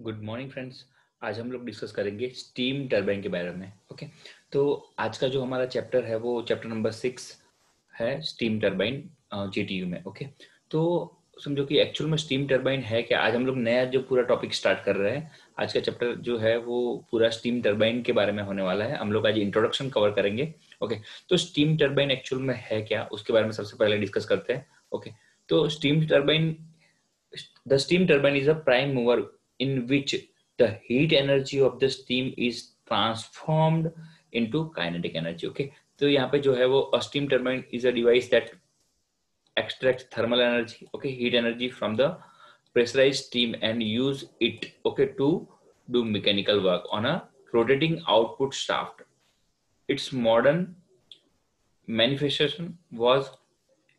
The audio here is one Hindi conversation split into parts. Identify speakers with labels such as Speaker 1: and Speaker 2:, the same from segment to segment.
Speaker 1: Good morning friends. आज हम लोग डिस्कस करेंगे स्टीम टरबाइन के बारे में। ओके, तो आज का जो हमारा चैप्टर है वो चैप्टर नंबर 6 है, स्टीम टरबाइन जीटीयू में। ओके, तो समझो कि एक्चुअल में स्टीम टरबाइन है क्या। आज हम लोग नया जो पूरा टॉपिक स्टार्ट कर रहे हैं, आज का चैप्टर जो है वो पूरा स्टीम टरबाइन के बारे में होने वाला है। हम लोग आज इंट्रोडक्शन कवर करेंगे। ओके, तो स्टीम टरबाइन एक्चुअल में है क्या उसके बारे में सबसे पहले डिस्कस करते हैं। ओके, तो steam turbine, the steam turbine is a prime mover in which the heat energy of the steam is transformed into kinetic energy. Okay, तो यहाँ पे जो है वो a steam turbine is a device that extracts thermal energy, okay, heat energy from the pressurized steam and use it, okay, to do mechanical work on a rotating output shaft. Its modern manifestation was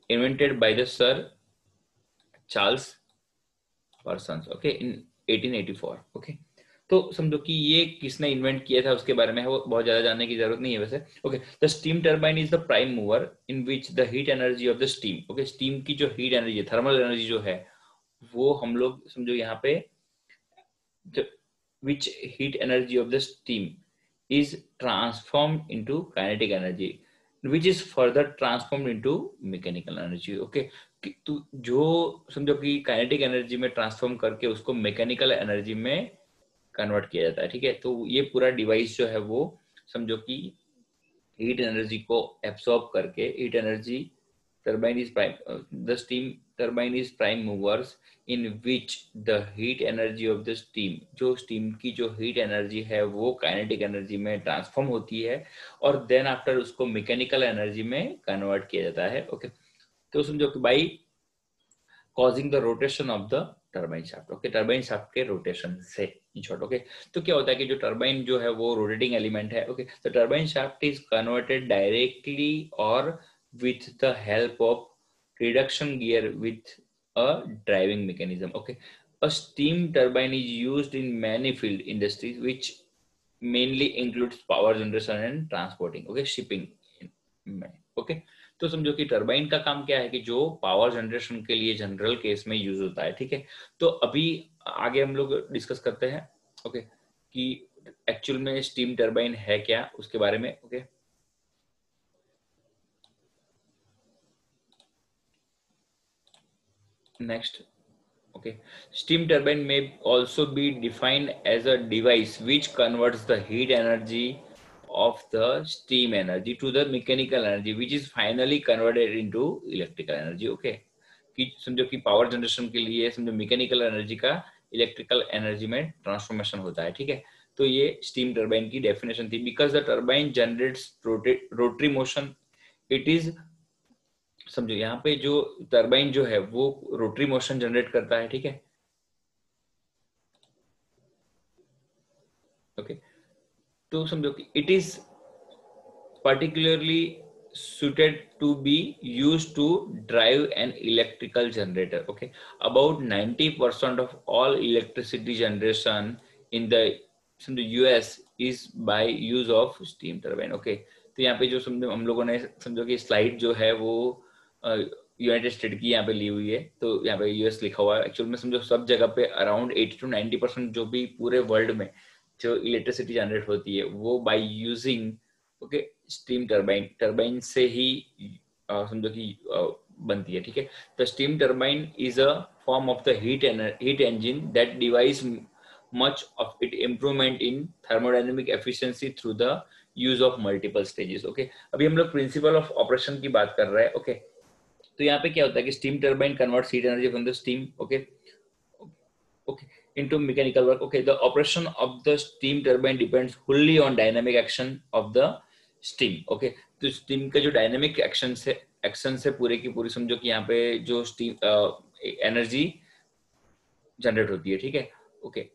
Speaker 1: invented by the Sir Charles persons, okay, in 1884। Okay, तो समझो कि ये किसने इन्वेंट किया था उसके बारे में है वो बहुत ज्यादा जानने की जरूरत नहीं है वैसे। Okay, the steam turbine is the prime mover in which the heat energy of the steam, okay, steam की जो हीट एनर्जी, थर्मल एनर्जी जो है वो हम लोग समझो यहाँ पे which heat energy of the steam is transformed into kinetic energy which is further transformed into mechanical energy। okay, तो जो समझो कि काइनेटिक एनर्जी में ट्रांसफॉर्म करके उसको मैकेनिकल एनर्जी में कन्वर्ट किया जाता है। ठीक है, तो ये पूरा डिवाइस जो है वो समझो कि हीट एनर्जी को एब्सॉर्ब करके heat energy, turbine is prime, the steam turbine is prime movers in which the heat energy of the steam, जो steam की जो heat energy है वो kinetic energy में ट्रांसफॉर्म होती है और then after उसको मैकेनिकल एनर्जी में कन्वर्ट किया जाता है। ओके, तो समझो कि by causing the rotation of the turbine shaft, okay, turbine shaft के रोटेशन से इन शॉर्ट। ओके, तो क्या होता है कि जो टर्बाइन जो है वो रोटेटिंग एलिमेंट है। ओके, तो turbine shaft is converted directly और with the help of reduction gear with a driving mechanism। Okay, a steam turbine is used in many field industries which mainly includes power generation and transporting, okay, shipping में। ओके, तो समझो कि टरबाइन का काम क्या है कि जो पावर जनरेशन के लिए जनरल केस में यूज होता है। ठीक है, तो अभी आगे हम लोग डिस्कस करते हैं। ओके, कि एक्चुअल में स्टीम टरबाइन है क्या उसके बारे में। Okay, next, okay, steam turbine may also be defined as a device which converts the heat energy of the steam energy to the mechanical energy which is finally converted into electrical energy। okay, कि समझो कि पावर जनरेशन के लिए समझो मैकेनिकल एनर्जी का इलेक्ट्रिकल एनर्जी में ट्रांसफॉर्मेशन होता है। ठीक है, तो ये स्टीम टरबाइन की डेफिनेशन थी। Because the turbine generates rotary motion, it is, समझो यहाँ पे जो टरबाइन जो है वो रोटरी मोशन जनरेट करता है। ठीक है, ओके, तो समझो कि it is particularly suited to be used to drive an electrical generator। okay, about 90% of all electricity generation in the US is by use of steam turbine। okay, तो यहाँ पे जो समझो हम लोगों ने समझो कि स्लाइड जो है वो यूनाइटेड स्टेट की यहाँ पे ली हुई है, तो यहाँ पे यूएस लिखा हुआ है। एक्चुअल में समझो सब जगह पे अराउंड 80 to 90% जो भी पूरे वर्ल्ड में जो इलेक्ट्रिसिटी जनरेट होती है वो by using, okay, steam turbine, turbine से ही समझो कि बनती है। ठीक है, the steam turbine is a form of the heat engine that device much of it improvement in thermodynamic efficiency through the use of multiple stages। okay, अभी हम लोग प्रिंसिपल ऑफ ऑपरेशन की बात कर रहे हैं। ओके, तो यहाँ पे क्या होता है कि steam turbine converts heat energy from the steam, okay, okay, into mechanical work। okay, the operation of the steam turbine depends fully on dynamic action of the steam। okay, तो स्टीम का जो डायनेमिक एक्शन से पूरे की पूरी समझो कि यहाँ पे जो स्टीम एनर्जी जनरेट होती है। ठीक है, ओके,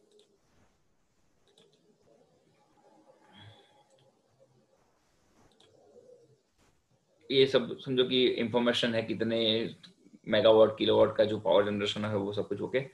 Speaker 1: ये सब समझो कि इंफॉर्मेशन है कितने मेगावाट किलोवाट का जो पावर जनरेशन है वो सब कुछ। ओके,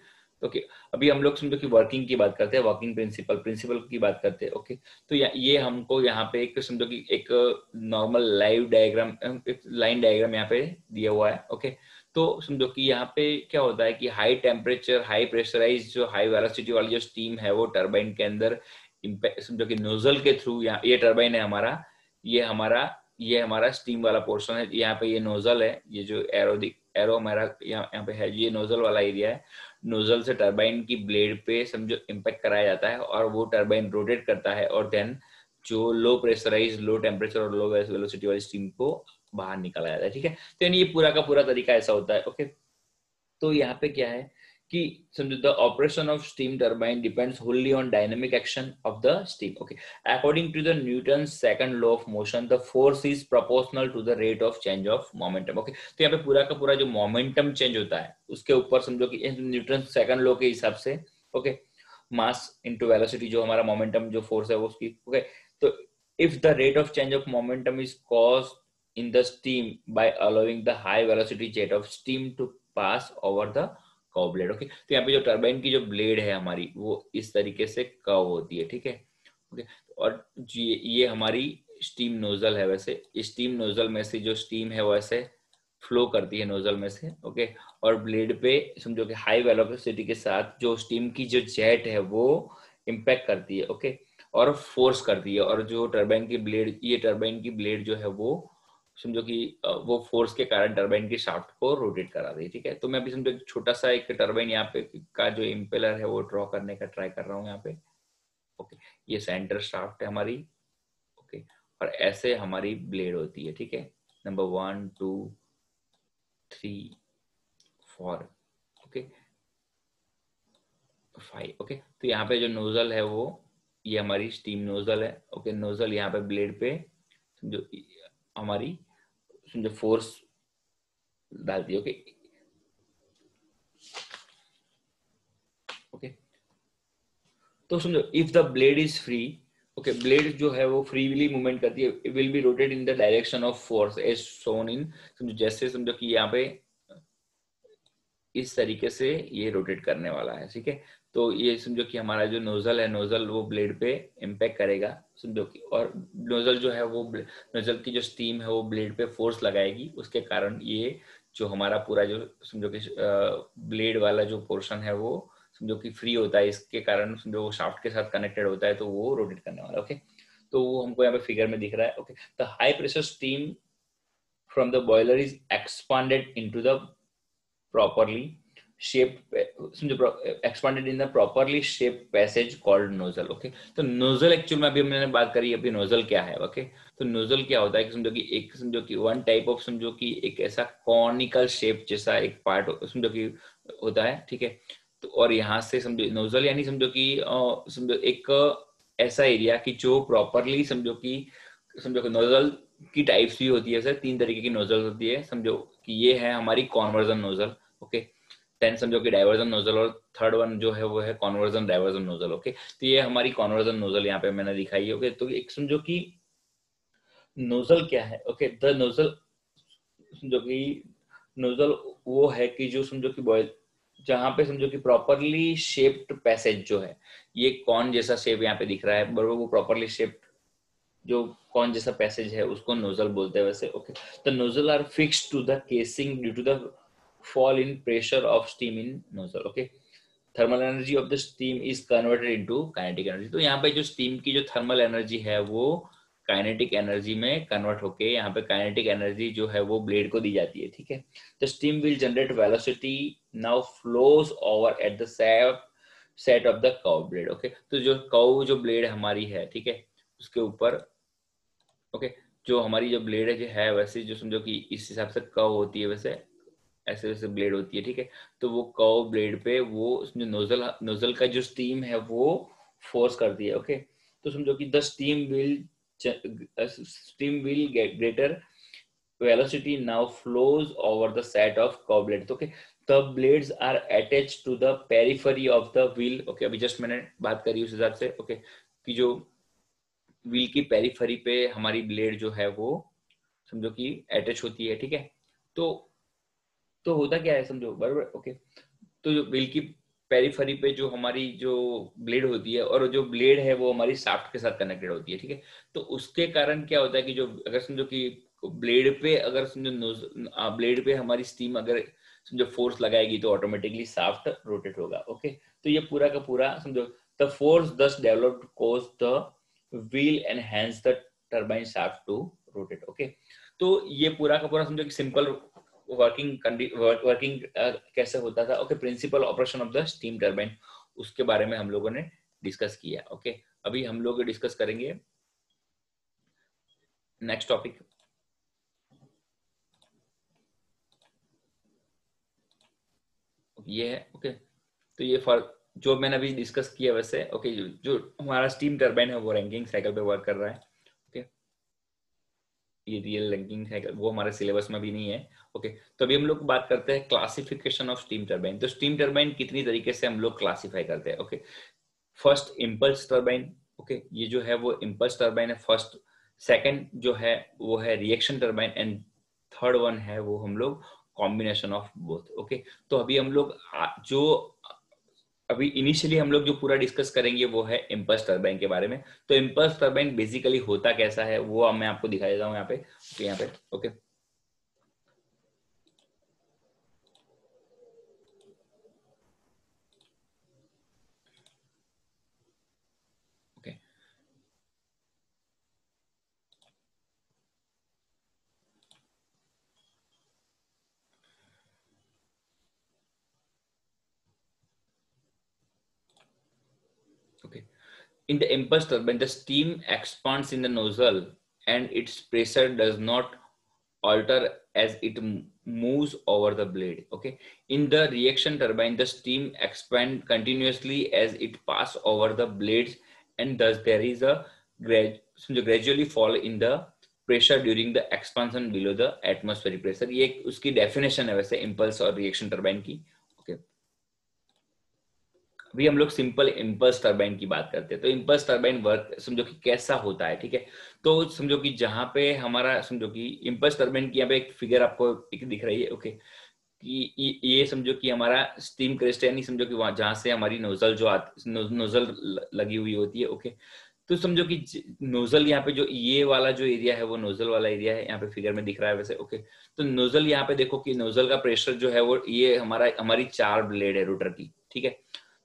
Speaker 1: ओके, अभी हम लोग समझो कि वर्किंग की बात करते हैं, वर्किंग प्रिंसिपल की बात करते हैं। ओके, तो ये हमको यहाँ पे एक समझो कि एक नॉर्मल लाइव डायग्राम, एक लाइन डायग्राम यहाँ पे दिया हुआ है। ओके, तो समझो कि यहाँ पे क्या होता है कि हाई टेम्परेचर, हाई प्रेशराइज, जो हाई वेलोसिटी वाली जो स्टीम है वो टरबाइन के अंदर समझो कि नोजल के थ्रू, यहाँ ये टरबाइन है हमारा, ये हमारा स्टीम वाला पोर्शन है, यहाँ पे ये नोजल है, ये जो एरो हमारा यहाँ पे है, ये नोजल वाला एरिया है। नोजल से टरबाइन की ब्लेड पे समझो इम्पैक्ट कराया जाता है और वो टरबाइन रोटेट करता है और देन जो लो प्रेशराइज, लो टेम्परेचर और लो वेलोसिटी वाली स्टीम को बाहर निकाला जाता है, ठीक है। तो यानी ये पूरा का पूरा तरीका ऐसा होता है, ओके। तो यहाँ पे क्या है कि समझो the operation of steam turbine depends wholly on dynamic action of the steam, okay. According to the Newton second law of motion, the force is proportional to the rate of change of momentum, okay. तो यहाँ पे पूरा का पूरा जो मोमेंटम चेंज होता है उसके ऊपर समझो कि न्यूटन सेकंड लॉ के हिसाब से, ओके, मास इनटू वेलोसिटी, जो हमारा मोमेंटम जो फोर्स है वो उसकी, ओके। तो if the rate of change of momentum is caused in the steam by allowing the high velocity jet of steam to pass over the curve blade, okay. तो यहाँ पे जो टरबाइन की जो ब्लेड है हमारी वो इस तरीके से कर्व होती है, ठीक है, ओके। और ये हमारी स्टीम नोजल है, वैसे स्टीम नोजल में से जो स्टीम है वो ऐसे फ्लो करती है नोजल में से, ओके। और ब्लेड पे समझो कि हाई वेलोसिटी के साथ जो स्टीम की जो जेट है वो इम्पैक्ट करती है, ओके, और फोर्स करती है, और जो टरबाइन की ब्लेड, ये टरबाइन की ब्लेड जो है वो समझो कि वो फोर्स के कारण टरबाइन की शाफ्ट को रोटेट करा दी, ठीक है। तो मैं अभी समझो छोटा सा एक टरबाइन यहाँ पे का जो इम्पेलर है वो ड्रॉ करने का ट्राई कर रहा हूँ यहाँ पे, ओके। ये सेंटर शाफ्ट है हमारी, ओके, और ऐसे हमारी ब्लेड होती है, ठीक है। Number 1 2 3 4, okay, 5, okay. तो यहाँ पे जो नोजल है वो ये हमारी स्टीम नोजल है, ओके। नोजल यहाँ पे ब्लेड पे समझो हमारी समझो फोर्स डालती है, ओके, ओके। तो समझो if the blade is free, okay, blade जो है वो फ्रीली मूवमेंट करती है, it will be rotate in the direction of force as shown in, समझो जैसे समझो कि यहाँ पे इस तरीके से ये रोटेट करने वाला है, ठीक है। तो ये समझो कि हमारा जो नोजल है, नोजल वो ब्लेड पे इम्पैक्ट करेगा, समझो कि, और नोजल जो है वो नोजल की जो स्टीम है वो ब्लेड पे फोर्स लगाएगी, उसके कारण ये जो हमारा पूरा जो समझो कि ब्लेड वाला जो पोर्शन है वो समझो कि फ्री होता है, इसके कारण समझो वो शाफ्ट के साथ कनेक्टेड होता है तो वो रोटेट करने वाला है, ओके। तो वो हमको यहाँ पे फिगर में दिख रहा है, okay. The high pressure steam from the boiler is expanded into the properly shaped, expanded in the properly shaped passage called nozzle, okay। तो nozzle एक्चुअल में अभी मैंने बात करी, अभी nozzle क्या है, ओके। तो nozzle क्या होता है कि समझो कि एक, समझो कि वन टाइप ऑफ, समझो कि एक ऐसा कॉनिकल शेप जैसा एक पार्ट समझो कि होता है, ठीक है। तो और यहाँ से समझो nozzle यानी समझो कि समझो एक ऐसा एरिया कि जो प्रॉपरली समझो कि नोजल की टाइप्स भी होती है, सर 3 तरीके की नोजल होती है, समझो कि ये है हमारी कॉन्वर्जन नोजल, ओके। देन समझो कि डाइवर्जन नोजल, और थर्ड वन जो है वो है कॉन्वर्जन डाइवर्जन नोजल, ओके। तो ये हमारी कॉन्वर्जन नोजल यहाँ पे मैंने दिखाई है, ओके। तो एक समझो कि नोजल क्या है, ओके। द नोजल समझो कि नोजल वो है कि जो समझो कि बॉयल, जहाँ पे समझो कि प्रॉपरली शेप्ड पैसेज जो है, ये कॉन जैसा शेप यहाँ पे दिख रहा है बरोबर, वो प्रॉपरली शेप्ड जो कौन जैसा पैसेज है उसको नोजल बोलते हैं वैसे, okay. The nozzle are fixed to the casing due to the fall in pressure of steam in nozzle, okay. Thermal energy of the steam is converted into kinetic energy. तो यहाँ पे जो स्टीम की जो थर्मल एनर्जी है वो काइनेटिक एनर्जी में कन्वर्ट होके यहाँ पे काइनेटिक एनर्जी जो है वो ब्लेड को दी जाती है, ठीक है। The steam will generate velocity now flows over at the set of the curve blade, okay. तो जो कर्व जो ब्लेड हमारी है, ठीक है, उसके ऊपर, ओके, जो हमारी जो ब्लेड है जो है वैसे जो समझो कि इस हिसाब से कर्व होती है, वैसे ऐसे वैसे ब्लेड होती है, ठीक है। तो वो कर्व ब्लेड पे वो जो नोजल का जो स्टीम है वो फोर्स करती है, ओके। तो समझो कि the steam will get greater velocity now flows over the set of curved blades, okay। the blades are attached to the periphery of the wheel, okay। अभी जस्ट मैंने बात करी उस हिसाब से, ओके, कि जो व्हील की पेरिफेरी पे हमारी ब्लेड जो है वो समझो कि अटैच होती है, ठीक है। तो होता क्या है समझो बराबर, ओके। तो जो व्हील की पेरिफेरी पे जो हमारी जो ब्लेड होती है, और जो ब्लेड है वो हमारी शाफ्ट के साथ कनेक्टेड होती है, ठीक है। तो उसके कारण क्या होता है कि जो अगर समझो कि ब्लेड पे अगर समझो ब्लेड पे हमारी स्टीम अगर समझो फोर्स लगाएगी तो ऑटोमेटिकली शाफ्ट रोटेट होगा। ओके, तो ये पूरा का पूरा समझो, the force thus developed cause the wheel and hence the turbine shaft to rotate. Okay, तो ये पूरा का पूरा समझो कि सिंपल वर्किंग कैसे होता था। Okay, principle operation of the steam turbine, उसके बारे में हम लोगों ने डिस्कस किया। ओके, अभी हम लोग डिस्कस करेंगे नेक्स्ट टॉपिक। ये है ओके, तो ये फॉर जो मैंने अभी डिस्कस किया वैसे। ओके, जो हमारा स्टीम टरबाइन है वो रैंकिंग साइकिल पे वर्क कर रहा है। ओके, ये रियल रैंकिंग साइकिल वो हमारे सिलेबस में भी नहीं है। ओके, तो अभी हम लोग बात करते हैं क्लासिफिकेशन ऑफ स्टीम टरबाइन। तो स्टीम टरबाइन कितनी तरीके से हम लोग क्लासिफाई करते हैं। Okay, first impulse turbine. Okay, ये जो है वो इम्पल्स टरबाइन है फर्स्ट। सेकंड जो है वो है reaction turbine and third one है वो हम लोग कॉम्बिनेशन ऑफ बोथ। ओके, तो अभी हम लोग जो अभी इनिशियली हम लोग जो पूरा डिस्कस करेंगे वो है इम्पल्स टरबाइन के बारे में। तो इम्पल्स टरबाइन बेसिकली होता कैसा है वो मैं आपको दिखा देता हूँ यहाँ पे। ओके, यहाँ पे okay, okay, okay. In the impulse turbine, the steam expands in the nozzle and its pressure does not alter as it moves over the blade. Okay. In the reaction turbine, the steam expands continuously as it passes over the blades, and thus there is a gradually fall in the pressure during the expansion below the atmospheric pressure. ये उसकी डेफिनेशन है वैसे इम्पल्स और रिएक्शन टरबाइन की। ओके, अभी हम लोग सिंपल इम्पल्स टरबाइन की बात करते हैं। तो इम्पल्स टरबाइन वर्क समझो कि कैसा होता है। ठीक है, तो समझो कि जहां पे हमारा समझो कि इम्पल्स टरबाइन की यहाँ पे एक फिगर आपको एक दिख रही है। ओके, कि ये समझो कि हमारा स्टीम क्रेस्ट, यानी समझो कि वहां जहां से हमारी नोजल जो नोजल लगी हुई होती है। ओके, तो समझो कि नोजल यहाँ पे जो ये वाला जो एरिया है वो नोजल वाला एरिया है, यहाँ पे फिगर में दिख रहा है वैसे। ओके, तो नोजल यहाँ पे देखो कि नोजल का प्रेशर जो है वो ये हमारी चार ब्लेड है रोटर की। ठीक है,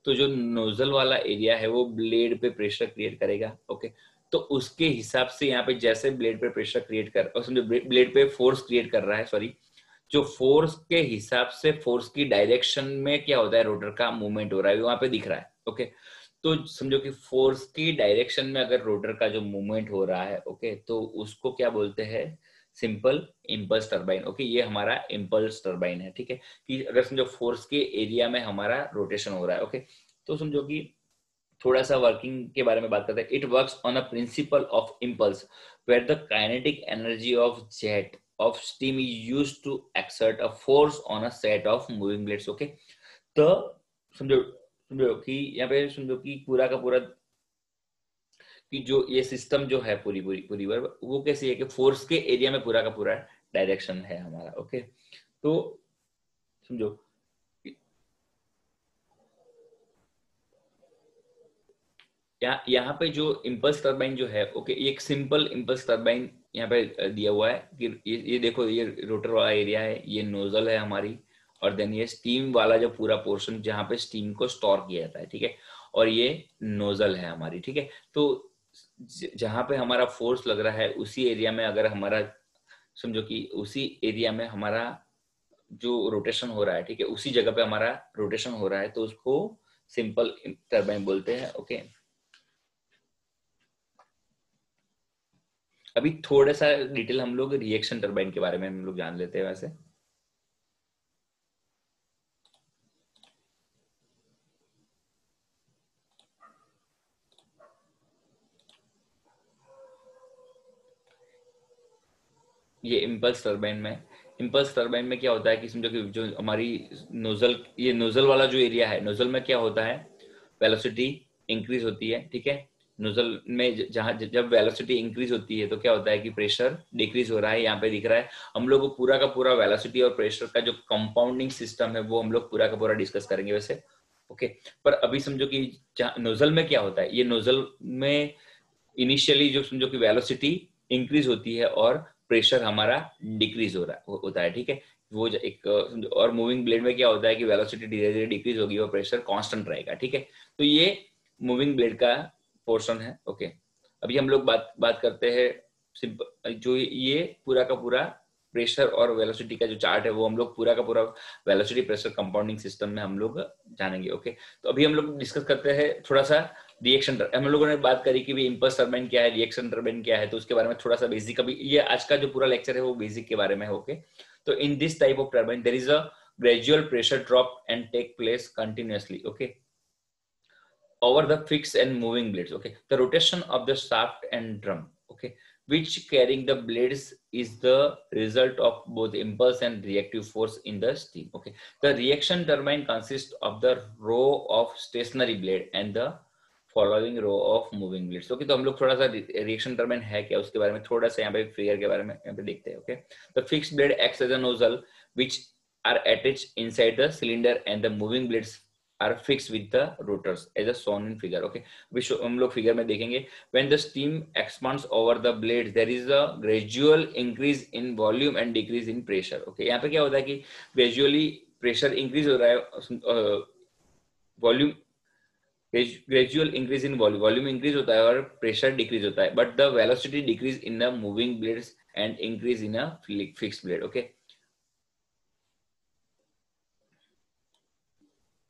Speaker 1: तो जो नोजल वाला एरिया है वो ब्लेड पे प्रेशर क्रिएट करेगा। ओके, तो उसके हिसाब से यहाँ पे जैसे ब्लेड पे प्रेशर क्रिएट कर और समझो ब्लेड पे फोर्स क्रिएट कर रहा है, सॉरी, जो फोर्स के हिसाब से फोर्स की डायरेक्शन में क्या होता है, रोटर का मूवमेंट हो रहा है, वहां पे दिख रहा है। ओके, तो समझो कि फोर्स की डायरेक्शन में अगर रोटर का जो मूवमेंट हो रहा है, ओके, तो उसको क्या बोलते हैं, सिंपल इम्पल्स टरबाइन। ओके, ये हमारा इम्पल्स टरबाइन है। ठीक है, कि अगर समझो फोर्स के एरिया में हमारा रोटेशन हो रहा है। ओके, तो समझो कि थोड़ा सा वर्किंग के बारे में बात करते हैं। It works on a principle of impulse where the kinetic energy of jet of steam is used to exert a force on a set of moving blades. Okay, तो समझो समझो कि यहाँ पे समझो कि पूरा का पूरा कि जो ये सिस्टम जो है पूरी पूरी पूरी वो कैसी है कि फोर्स के एरिया में पूरा का पूरा डायरेक्शन है हमारा। ओके, तो समझो यहाँ पे जो इम्पल्स टरबाइन जो है, ओके, एक सिंपल इम्पल्स टरबाइन यहाँ पे दिया हुआ है कि ये देखो, ये रोटर वाला एरिया है, ये नोजल है हमारी, और देन ये स्टीम वाला जो पूरा पोर्शन जहाँ पे स्टीम को स्टोर किया जाता है। ठीक है, और ये नोजल है हमारी। ठीक है, तो जहाँ पे हमारा फोर्स लग रहा है उसी एरिया में अगर हमारा समझो कि उसी एरिया में हमारा जो रोटेशन हो रहा है, ठीक है, उसी जगह पे हमारा रोटेशन हो रहा है, तो उसको सिंपल टरबाइन बोलते हैं। ओके, अभी थोड़ा सा डिटेल हम लोग रिएक्शन टरबाइन के बारे में हम लोग जान लेते हैं वैसे। ये इम्पल्स टरबाइन में क्या होता है कि समझो कि जो हमारी नोजल, ये नोजल वाला जो एरिया है, नोजल में क्या होता है, वेलोसिटी इंक्रीज होती है। ठीक है, नोजल में जहां जब वेलोसिटी इंक्रीज होती है तो क्या होता है कि प्रेशर डिक्रीज हो रहा है, यहाँ पे दिख रहा है। हम लोग को पूरा का पूरा वेलोसिटी और प्रेशर का जो कंपाउंडिंग सिस्टम है वो हम लोग पूरा का पूरा डिस्कस करेंगे वैसे। ओके, पर अभी समझो कि नोजल में क्या होता है, ये नोजल में इनिशियली जो समझो कि वेलोसिटी इंक्रीज होती है और प्रेशर हमारा डिक्रीज हो रहा होता है। ठीक है, वो एक और मूविंग ब्लेड में क्या होता है कि वेलोसिटी धीरे धीरे डिक्रीज होगी और प्रेशर कांस्टेंट रहेगा, ठीक है। तो ये मूविंग ब्लेड का पोर्शन है, ओके। अभी हम लोग बात करते हैं सिंपल, जो ये पूरा का पूरा प्रेशर और वेलोसिटी का जो चार्ट है वो हम लोग पूरा का पूरा वेलोसिटी प्रेशर कंपाउंडिंग सिस्टम में हम लोग जानेंगे, ओके। तो अभी हम लोग डिस्कस करते हैं थोड़ा सा रिएक्शन। हम लोगों ने बात करी कि इम्पल्स टरबाइन क्या है, रिएक्शन टरबाइन क्या है, तो उसके बारे में थोड़ा सा बेसिक, अभी ये आज का जो पूरा लेक्चर है वो बेसिक के बारे में है, ओके। तो in this type of turbine there is a gradual pressure drop and take place continuously, okay, over the fixed and moving blades, okay. The rotation of the shaft and drum, okay, which carrying the blades is the result of both impulse and reactive force in the steam, okay. The reaction turbine consists of the row of stationary blade and the following row of moving blades, okay. तो हम लोग थोड़ा सा रिएक्शन टरबाइन है क्या उसके बारे में थोड़ा सा यहाँ पे फिगर के बारे में यहाँ पे देखते हैं, okay. The fixed blade acts as a nozzle which are attached inside the cylinder and the moving blades are fixed with the rotors as shown in figure, okay. हम लोग फिगर में देखेंगे when the steam expands over the blades there is a gradual increase in volume and decrease in pressure, okay. यहाँ पे क्या होता है कि gradually pressure increase हो रहा है, volume gradual increase in volume, volume increase होता है और प्रेशर डिक्रीज होता है, but the velocity decrease in the moving blades and increase in a fixed blade, okay.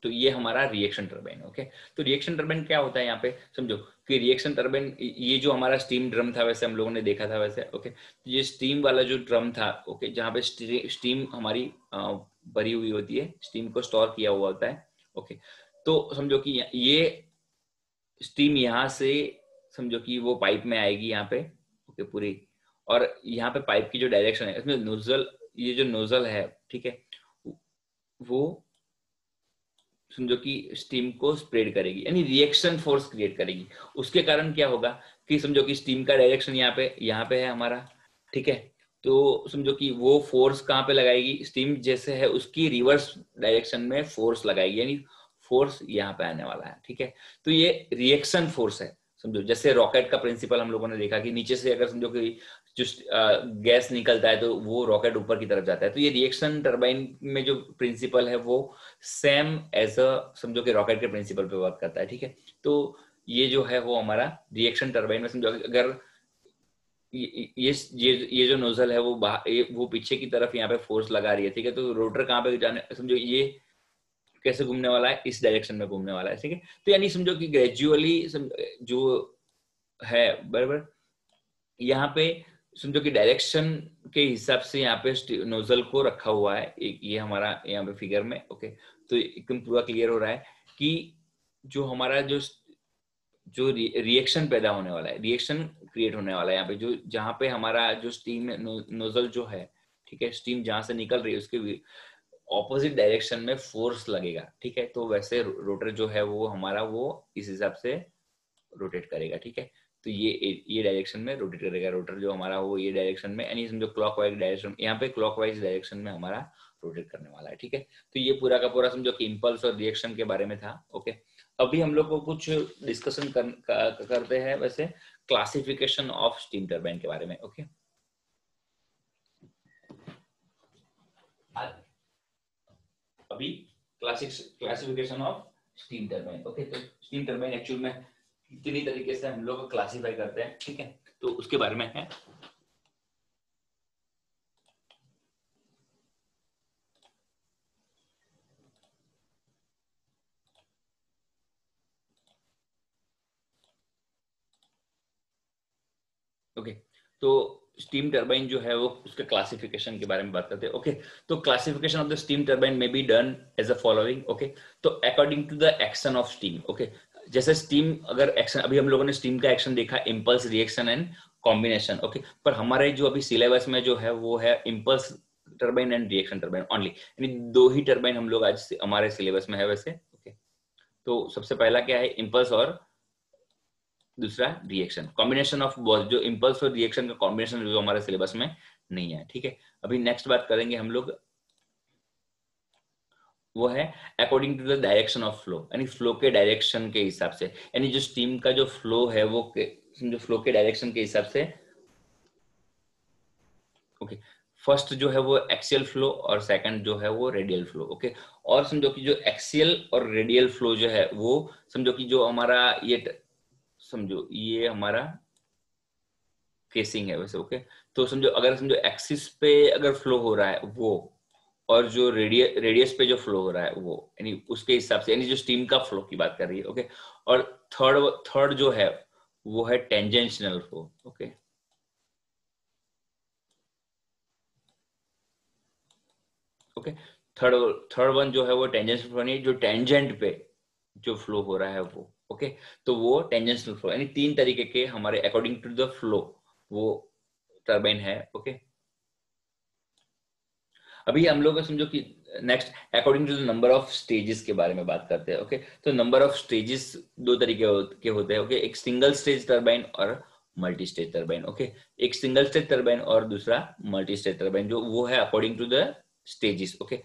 Speaker 1: तो ये हमारा रिएक्शन टरबाइन, ओके। तो रिएक्शन टरबाइन क्या होता है यहाँ पे समझो कि रिएक्शन टरबाइन, ये जो हमारा स्टीम ड्रम था वैसे हम लोगों ने देखा था वैसे, ओके। ये स्टीम वाला जो ड्रम था, ओके, जहाँ पे स्टीम हमारी भरी हुई होती है, स्टीम को स्टोर किया हुआ होता है, ओके। तो समझो कि ये स्टीम यहाँ से समझो कि वो पाइप में आएगी यहाँ पे, ओके, पूरी, और यहाँ पे पाइप की जो डायरेक्शन है इसमें नोजल, ये जो नोजल है, ठीक है, वो समझो कि स्टीम को स्प्रेड करेगी, यानी रिएक्शन फोर्स क्रिएट करेगी। उसके कारण क्या होगा कि समझो कि स्टीम का डायरेक्शन यहाँ पे है हमारा, ठीक है। तो समझो कि वो फोर्स कहाँ पे लगाएगी, स्टीम जैसे है उसकी रिवर्स डायरेक्शन में फोर्स लगाएगी, यानी फोर्स यहाँ पे आने वाला है, ठीक है। तो ये रिएक्शन फोर्स है। समझो जैसे रॉकेट का प्रिंसिपल हम लोगों ने देखा कि नीचे से अगर समझो कि जो गैस निकलता है तो वो रॉकेट ऊपर की तरफ जाता है, तो ये रिएक्शन टरबाइन में जो प्रिंसिपल है वो सेम एज अ समझो कि रॉकेट के प्रिंसिपल पे वर्क करता है, ठीक है। तो ये जो है वो हमारा रिएक्शन टरबाइन में समझो अगर ये जो नोजल है वो पीछे की तरफ यहाँ पे फोर्स लगा रही है, ठीक है। तो रोटर कहाँ पे जाने, समझो ये कैसे घूमने वाला है, इस डायरेक्शन में घूमने वाला है, ठीक है। तो यानी समझो कि ग्रेजुअली जो है बराबर, यहाँ पे समझो कि डायरेक्शन के हिसाब से यहाँ पे नोजल को रखा हुआ है, एक ये हमारा यहाँ पे फिगर में, ओके। तो एकदम पूरा क्लियर हो रहा है कि जो हमारा जो रिएक्शन पैदा होने वाला है, रिएक्शन क्रिएट होने वाला है यहाँ पे, जो जहाँ पे हमारा जो स्टीम नोजल जो है, ठीक है, स्टीम जहाँ से निकल रही है उसके ऑपोजिट डायरेक्शन में फोर्स लगेगा, ठीक है। तो वैसे रोटर जो है वो हमारा वो इस हिसाब से रोटेट करेगा, ठीक है। तो ये डायरेक्शन में रोटेट करेगा रोटर जो हमारा, वो ये डायरेक्शन में, यानी समझो क्लॉकवाइज डायरेक्शन, यहाँ पे क्लॉकवाइज डायरेक्शन में हमारा रोटेट करने वाला है, ठीक है। तो ये पूरा का पूरा समझो कि इंपल्स और रिएक्शन के बारे में था, ओके। अभी हम लोग को कुछ डिस्कशन करते हैं वैसे क्लासिफिकेशन ऑफ स्टीम टरबाइन के बारे में, ओके। अभी classification of steam turbine, okay. तो स्टीम टरबाइन एक्चुअल में कितनी तरीके से हम लोग क्लासिफाई करते हैं, ठीक है, तो उसके बारे में है। ओके, तो स्टीम टरबाइन जो है वो उसके क्लासिफिकेशन के बारे में बात करते हैं, ओके। तो classification of the steam turbine में be done as a following, okay. तो according to the action of steam, okay. जैसे स्टीम अगर एक्शन, अभी हम लोगों ने स्टीम का एक्शन देखा, impulse, reaction and combination, okay. पर हमारे जो अभी सिलेबस में जो है वो है impulse turbine and reaction turbine only, यानी दो ही टरबाइन हम लोग आज हमारे सिलेबस में है वैसे, ओके। तो सबसे पहला क्या है, इंपल्स, और दूसरा रिएक्शन, कॉम्बिनेशन ऑफ बोथ, जो इंपल्स और रिएक्शन का कॉम्बिनेशन जो हमारे सिलेबस में नहीं है, ठीक है। अभी नेक्स्ट बात करेंगे हम लोग, वो है according to the direction of flow, यानी फ्लो के डायरेक्शन के हिसाब से, यानी जो स्टीम का जो फ्लो है वो जो फ्लो के डायरेक्शन के हिसाब से, ओके। फर्स्ट जो है वो एक्सियल फ्लो और सेकंड जो है वो रेडियल फ्लो। ओके, और समझो कि जो एक्सियल और रेडियल फ्लो जो है वो समझो कि जो हमारा ये समझो ये हमारा केसिंग है वैसे। ओके, तो समझो अगर समझो एक्सिस पे अगर फ्लो हो रहा है वो, और जो रेडियस पे जो फ्लो हो रहा है वो, यानी उसके हिसाब से, यानी जो स्टीम का फ्लो की बात कर रही है। ओके, और थर्ड थर्ड जो है वो है tangential flow. Okay, okay, third third one जो है वो टेंजेंशियल फ्लो, नहीं जो टेंजेंट पे जो फ्लो हो रहा है वो। ओके, तो वो टेंजेंशियल फ्लो, यानी तीन तरीके के हमारे अकॉर्डिंग टू द फ्लो वो टर्बाइन है। ओके, अभी हम लोग समझो कि next according to the number of stages के बारे में बात करते हैं। ओके, तो नंबर ऑफ स्टेजेस दो तरीके के होते हैं। ओके, एक सिंगल स्टेज टरबाइन और मल्टी स्टेज टरबाइन। ओके, एक सिंगल स्टेज टरबाइन और दूसरा मल्टी स्टेज टरबाइन, जो वो है according to the stages. Okay,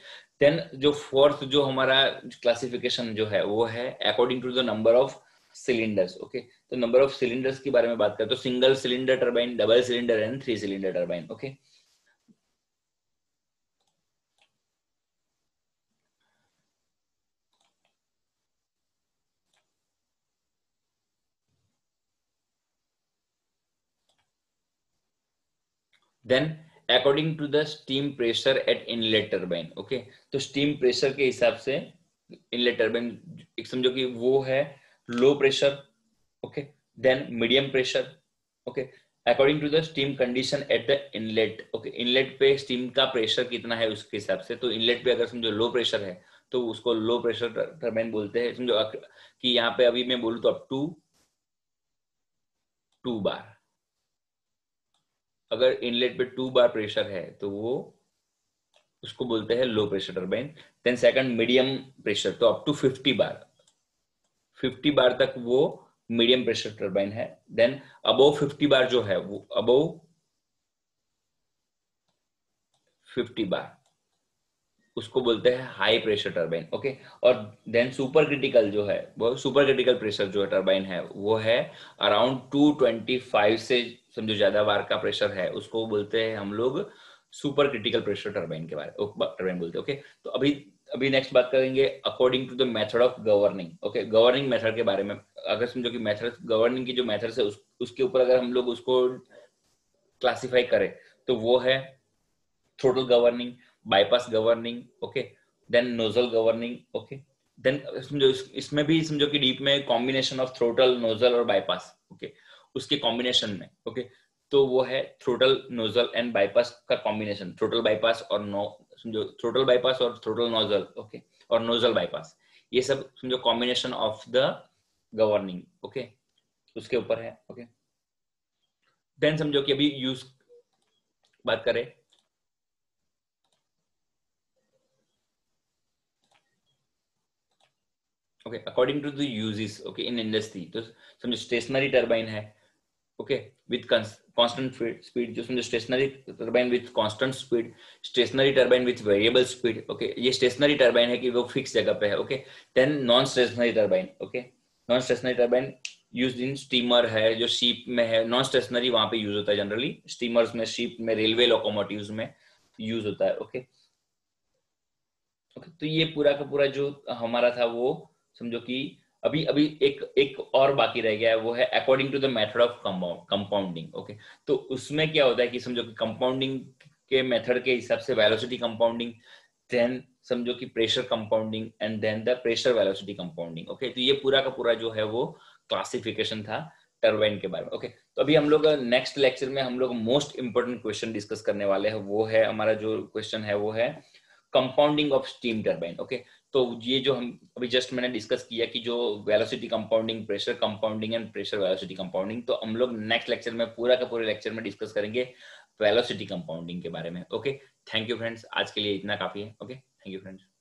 Speaker 1: then जो फोर्थ जो हमारा क्लासिफिकेशन जो है वो है according to the number of cylinders. Okay, तो नंबर ऑफ सिलिंडर्स के बारे में बात करें तो single cylinder turbine, double cylinder and three cylinder turbine. Okay, then according to the steam pressure at inlet turbine. Okay, तो स्टीम प्रेशर के हिसाब से इनलेट टर्बाइन एक समझो कि वो है low pressure. Okay, then medium pressure. Okay, according to the steam condition at the inlet. Okay, inlet पे स्टीम का प्रेशर कितना है उसके हिसाब से, तो इनलेट पे अगर समझो लो प्रेशर है तो उसको लो प्रेशर टर्बाइन बोलते हैं। समझो कि यहाँ पे अभी मैं बोलूँ तो अप टू 2 बार, अगर इनलेट पे 2 बार प्रेशर है तो वो उसको बोलते हैं low pressure turbine. Then second medium pressure, तो अप टू 50 बार, 50 बार तक वो मीडियम प्रेशर टरबाइन है। देन अबव 50 बार जो है वो अबव 50 बार उसको बोलते हैं हाई प्रेशर टरबाइन। ओके, और देन सुपर क्रिटिकल जो है वो सुपर क्रिटिकल प्रेशर जो टरबाइन है वो है अराउंड 225 से समझो ज्यादा बार का प्रेशर है, उसको बोलते हैं हम लोग सुपर क्रिटिकल प्रेशर टरबाइन के बारे टरबाइन बोलते हैं। ओके, तो अभी अभी नेक्स्ट बात करेंगे according to the method of governing. Okay, governing method के बारे में अगर समझो कि मेथड गवर्निंग की जो मेथड है उसके ऊपर अगर हम लोग उसको क्लासिफाई करें तो वो है throttle governing, bypass governing. Okay, then nozzle governing. Okay, then समझो इसमें भी समझो कि डीप में कॉम्बिनेशन ऑफ थ्रोटल, नोजल और बाईपास। ओके, उसके कॉम्बिनेशन में। ओके, तो वो है थ्रोटल, नोजल एंड बाईपास का कॉम्बिनेशन, थ्रोटल बाईपास और नो समझो थ्रोटल बाईपास और थ्रोटल नोजल। ओके, और नोजल बाईपास, ये सब समझो combination of the governing. Okay, उसके ऊपर है। ओके, देन समझो कि अभी यूज बात करें। Okay, according to the uses. Okay, in industry तो समझो स्टेशनरी टरबाइन है। ओके, विथ कांस्टेंट स्पीड, जो समझो stationary turbine with constant speed, stationary turbine with variable speed. Okay, ये स्टेशनरी टरबाइन है कि वो फिक्स जगह पे है। Okay, then non stationary turbine. Okay, non stationary turbine use in steamer है, जो शिप में है। नॉन स्टेशनरी वहां पे यूज होता है जनरली, स्टीमर्स में, शिप में, रेलवे लोकोमोटिव्स में यूज होता है। ओके, ओके, तो ये पूरा का पूरा जो हमारा था वो समझो कि अभी अभी एक एक और बाकी रह गया है, वो है according to the method of compounding. Okay, तो उसमें क्या होता है कि समझो कि कंपाउंडिंग के मेथड के हिसाब से वेलोसिटी कंपाउंडिंग, देन समझो कि pressure compounding and then the pressure velocity compounding. Okay, तो ये पूरा का पूरा जो है वो क्लासिफिकेशन था टरबाइन के बारे में। ओके, तो अभी हम लोग नेक्स्ट लेक्चर में हम लोग मोस्ट इंपोर्टेंट क्वेश्चन डिस्कस करने वाले हैं, वो है हमारा जो क्वेश्चन है वो है compounding of steam turbine. Okay, तो ये जो हम अभी जस्ट मैंने डिस्कस किया कि जो velocity compounding, pressure compounding and pressure velocity compounding, तो हम लोग नेक्स्ट लेक्चर में पूरा का पूरे लेक्चर में डिस्कस करेंगे वेलोसिटी कंपाउंडिंग के बारे में। ओके, थैंक यू फ्रेंड्स, आज के लिए इतना काफी है। Okay, thank you friends.